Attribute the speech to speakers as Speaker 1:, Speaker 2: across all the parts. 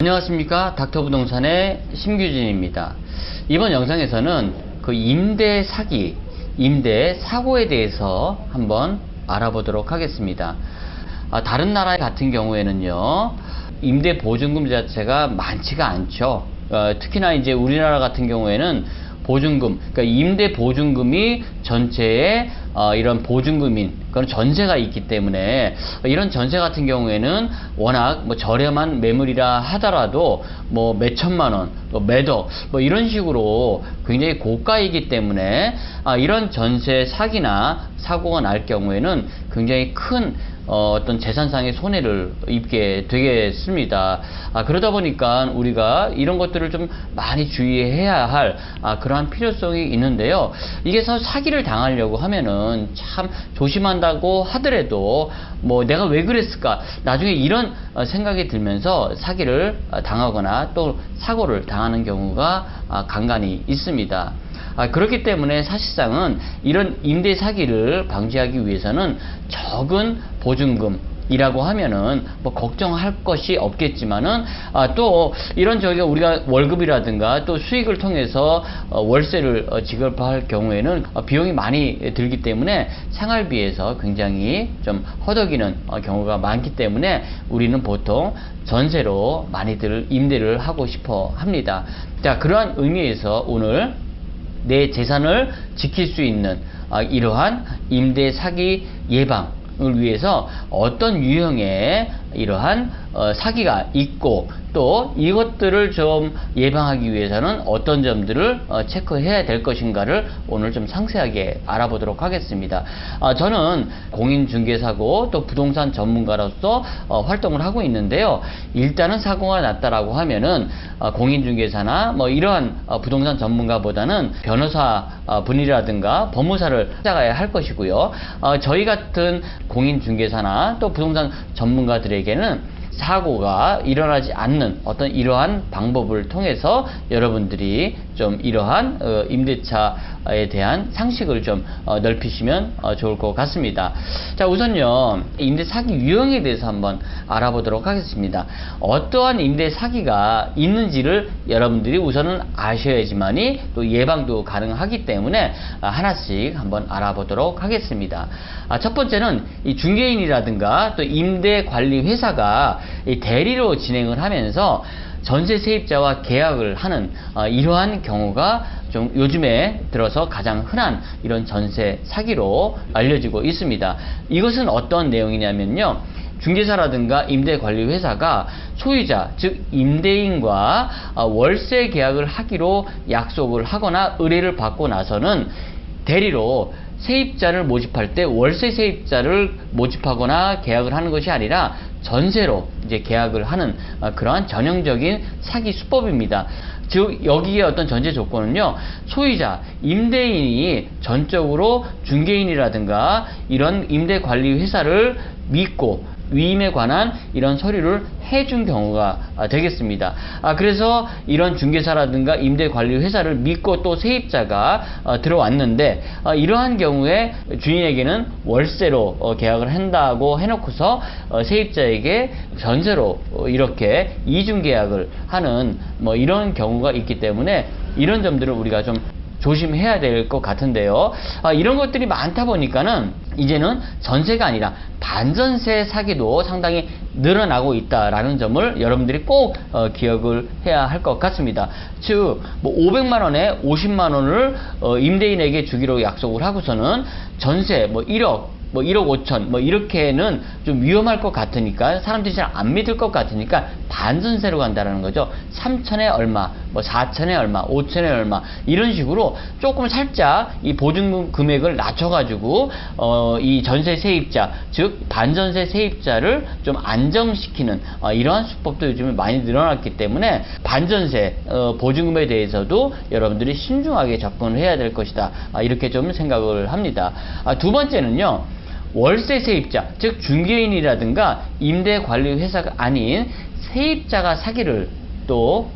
Speaker 1: 안녕하십니까, 닥터부동산의 심규진입니다. 이번 영상에서는 그 임대 사기, 임대 사고에 대해서 한번 알아보도록 하겠습니다. 다른 나라 같은 경우에는요, 임대 보증금 자체가 많지가 않죠. 특히나 이제 우리나라 같은 경우에는 보증금, 그러니까 임대 보증금이 전체의 이런 보증금인 그런 전세가 있기 때문에 이런 전세 같은 경우에는 워낙 뭐 저렴한 매물이라 하더라도 뭐 몇천만 원, 몇억 뭐 이런 식으로 굉장히 고가이기 때문에 이런 전세 사기나 사고가 날 경우에는 굉장히 큰 어떤 재산상의 손해를 입게 되겠습니다. 그러다 보니까 우리가 이런 것들을 좀 많이 주의해야 할 그러한 필요성이 있는데요. 이게 사기를 당하려고 하면은 참 조심한다고 하더라도 뭐 내가 왜 그랬을까? 나중에 이런 생각이 들면서 사기를 당하거나 또 사고를 당하는 경우가 간간히 있습니다. 그렇기 때문에 사실상은 이런 임대 사기를 방지하기 위해서는 적은 보증금이라고 하면은 뭐 걱정할 것이 없겠지만은 또 이런 우리가 월급이라든가 또 수익을 통해서 월세를 지급할 경우에는 비용이 많이 들기 때문에 생활비에서 굉장히 좀 허덕이는 경우가 많기 때문에 우리는 보통 전세로 많이들 임대를 하고 싶어 합니다. 자, 그러한 의미에서 오늘 내 재산을 지킬 수 있는 이러한 임대 사기 예방을 위해서 어떤 유형의 이러한 사기가 있고 또 이것들을 좀 예방하기 위해서는 어떤 점들을 체크해야 될 것인가를 오늘 좀 상세하게 알아보도록 하겠습니다. 저는 공인중개사고 또 부동산 전문가로서 활동을 하고 있는데요. 일단은 사고가 났다라고 하면은 공인중개사나 뭐 이러한 부동산 전문가보다는 변호사 분이라든가 법무사를 찾아가야 할 것이고요. 저희 같은 공인중개사나 또 부동산 전문가들에게는 사고가 일어나지 않는 어떤 이러한 방법을 통해서 여러분들이 좀 이러한 임대차에 대한 상식을 좀 넓히시면 좋을 것 같습니다. 자, 우선요, 임대 사기 유형에 대해서 한번 알아보도록 하겠습니다. 어떠한 임대 사기가 있는지를 여러분들이 우선은 아셔야지만이 또 예방도 가능하기 때문에 하나씩 한번 알아보도록 하겠습니다. 첫 번째는 이 중개인이라든가 또 임대 관리 회사가 이 대리로 진행을 하면서 전세 세입자와 계약을 하는 이러한 경우가 좀 요즘에 들어서 가장 흔한 이런 전세 사기로 알려지고 있습니다. 이것은 어떤 내용이냐면요, 중개사라든가 임대관리회사가 소유자, 즉 임대인과 월세 계약을 하기로 약속을 하거나 의뢰를 받고 나서는 대리로 세입자를 모집할 때 월세 세입자를 모집하거나 계약을 하는 것이 아니라 전세로 이제 계약을 하는 그러한 전형적인 사기 수법입니다. 즉 여기에 어떤 전제 조건은요, 소유자, 임대인이 전적으로 중개인이라든가 이런 임대관리 회사를 믿고 위임에 관한 이런 서류를 해준 경우가 되겠습니다. 그래서 이런 중개사라든가 임대관리 회사를 믿고 또 세입자가 들어왔는데 이러한 경우에 주인에게는 월세로 계약을 한다고 해놓고서 세입자에게 전세로 이렇게 이중 계약을 하는 뭐 이런 경우가 있기 때문에 이런 점들을 우리가 좀 조심해야 될 것 같은데요. 이런 것들이 많다 보니까는 이제는 전세가 아니라 반전세 사기도 상당히 늘어나고 있다라는 점을 여러분들이 꼭 기억을 해야 할 것 같습니다. 즉, 뭐 500만 원에 50만 원을 임대인에게 주기로 약속을 하고서는 전세 뭐 1억, 뭐 1억 5천, 뭐 이렇게는 좀 위험할 것 같으니까 사람들이 잘 안 믿을 것 같으니까 반전세로 간다라는 거죠. 3천에 얼마, 뭐 4천에 얼마, 5천에 얼마 이런 식으로 조금 살짝 이 보증금 금액을 낮춰가지고 이 전세 세입자, 즉 반전세 세입자를 좀 안정시키는 이러한 수법도 요즘에 많이 늘어났기 때문에 반전세 보증금에 대해서도 여러분들이 신중하게 접근을 해야 될 것이다, 이렇게 좀 생각을 합니다. 두 번째는요, 월세 세입자, 즉 중개인이라든가 임대관리회사가 아닌 세입자가 사기를 또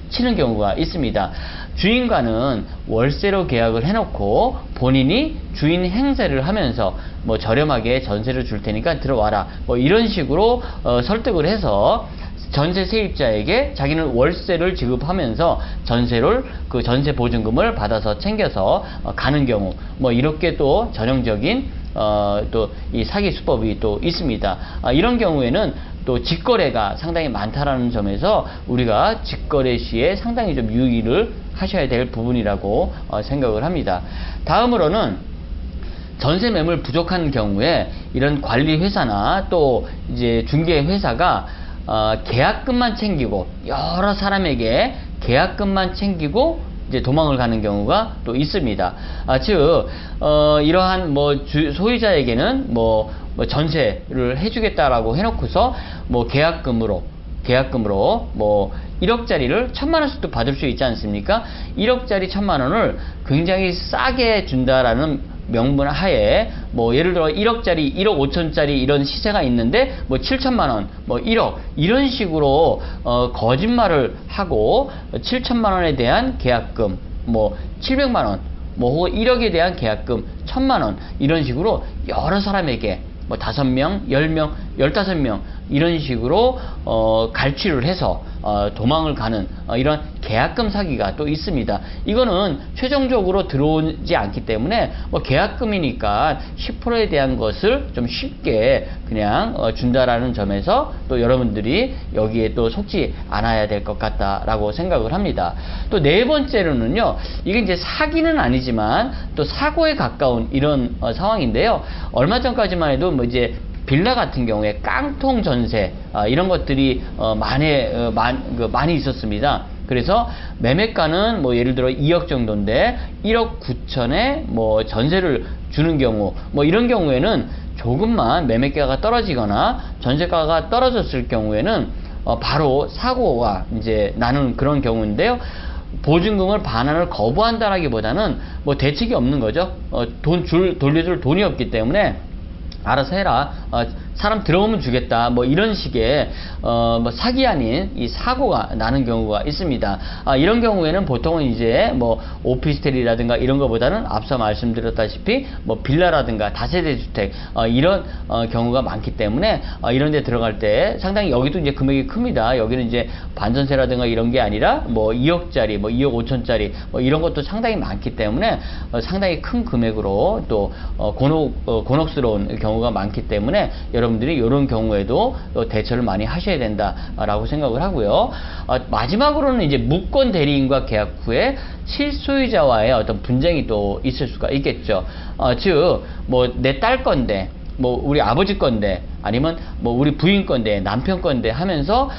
Speaker 1: 치는 경우가 있습니다. 주인과는 월세로 계약을 해놓고 본인이 주인 행세를 하면서 뭐 저렴하게 전세를 줄 테니까 들어와라, 뭐 이런 식으로 설득을 해서 전세 세입자에게 자기는 월세를 지급하면서 그 전세 보증금을 받아서 챙겨서 가는 경우, 뭐 이렇게 또 전형적인 또 이 사기 수법이 또 있습니다. 이런 경우에는 또 직거래가 상당히 많다라는 점에서 우리가 직거래 시에 상당히 좀 유의를 하셔야 될 부분이라고 생각을 합니다. 다음으로는 전세 매물 부족한 경우에 이런 관리 회사나 또 이제 중개 회사가 계약금만 챙기고, 여러 사람에게 계약금만 챙기고 이제 도망을 가는 경우가 또 있습니다. 즉 이러한 소유자에게는 전세를 해주겠다라고 해놓고서 계약금으로 1억짜리를 1,000만 원씩도 받을 수 있지 않습니까? 1억짜리 1,000만 원을 굉장히 싸게 준다라는 명분 하에 예를 들어 1억짜리, 1억 5천짜리 이런 시세가 있는데 7천만 원, 1억 이런 식으로 거짓말을 하고 7천만 원에 대한 계약금, 700만 원, 혹은 1억에 대한 계약금 1,000만 원 이런 식으로 여러 사람에게 5명, 10명, 15명 이런 식으로 갈취를 해서 도망을 가는 이런 계약금 사기가 또 있습니다. 이거는 최종적으로 들어오지 않기 때문에 계약금이니까 10%에 대한 것을 좀 쉽게 그냥 준다라는 점에서 또 여러분들이 여기에 또 속지 않아야 될 것 같다라고 생각을 합니다. 또 네 번째로는요, 이게 이제 사기는 아니지만 또 사고에 가까운 이런 상황인데요. 얼마 전까지만 해도 이제 빌라 같은 경우에 깡통 전세 이런 것들이 많이 있었습니다. 그래서 매매가는 예를 들어 2억 정도인데 1억 9천에 전세를 주는 경우, 이런 경우에는 조금만 매매가가 떨어지거나 전세가가 떨어졌을 경우에는 바로 사고가 이제 나는 그런 경우인데요. 보증금을 반환을 거부한다라기보다는 대책이 없는 거죠. 돌려줄 돈이 없기 때문에 알아서 해라. 사람 들어오면 주겠다. 이런 식의 사기 아닌 이 사고가 나는 경우가 있습니다. 이런 경우에는 보통은 이제 오피스텔이라든가 이런 것보다는 앞서 말씀드렸다시피 빌라라든가 다세대 주택 이런 경우가 많기 때문에 이런 데 들어갈 때 상당히 여기도 이제 금액이 큽니다. 여기는 이제 반전세라든가 이런 게 아니라 2억짜리, 2억 5천짜리 이런 것도 상당히 많기 때문에 상당히 큰 금액으로 또 곤혹스러운 경우가 많기 때문에 여러분들이 이런 경우에도 대처를 많이 하셔야 된다라고 생각을 하고요. 마지막으로는 이제 무권 대리인과 계약 후에 실소유자와의 어떤 분쟁이 또 있을 수가 있겠죠. 즉, 내 딸 건데, 우리 아버지 건데, 아니면 우리 부인 건데, 남편 건데 하면서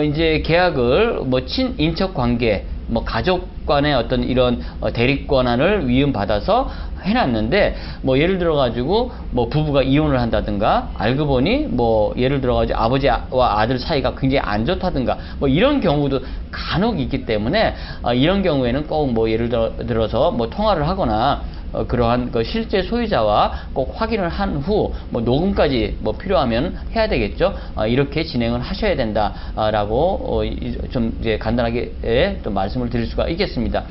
Speaker 1: 이제 계약을 친인척 관계, 가족 간의 어떤 이런 대리권한을 위임받아서 해놨는데 예를 들어 가지고 부부가 이혼을 한다든가, 알고 보니 예를 들어 가지고 아버지와 아들 사이가 굉장히 안 좋다든가 이런 경우도 간혹 있기 때문에 이런 경우에는 꼭 예를 들어서 통화를 하거나 그러한 실제 소유자와 꼭 확인을 한 후 녹음까지 필요하면 해야 되겠죠. 이렇게 진행을 하셔야 된다라고 좀 이제 간단하게 또 말씀을 드릴 수가 있겠습니다.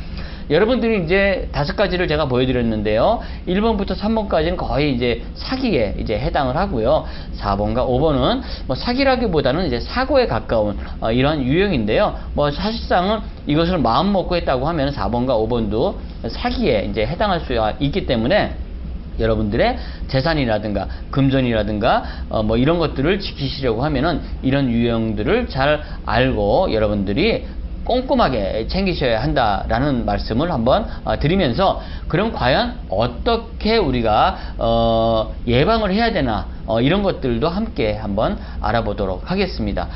Speaker 1: 여러분들이 이제 5가지를 제가 보여드렸는데요. 1번부터 3번까지는 거의 이제 사기에 이제 해당을 하고요. 4번과 5번은 사기라기보다는 이제 사고에 가까운 이러한 유형인데요. 사실상은 이것을 마음 먹고 했다고 하면 4번과 5번도 사기에 이제 해당할 수가 있기 때문에 여러분들의 재산이라든가 금전이라든가 이런 것들을 지키시려고 하면은 이런 유형들을 잘 알고 여러분들이 꼼꼼하게 챙기셔야 한다라는 말씀을 한번 드리면서, 그럼 과연 어떻게 우리가 예방을 해야 되나 이런 것들도 함께 한번 알아보도록 하겠습니다.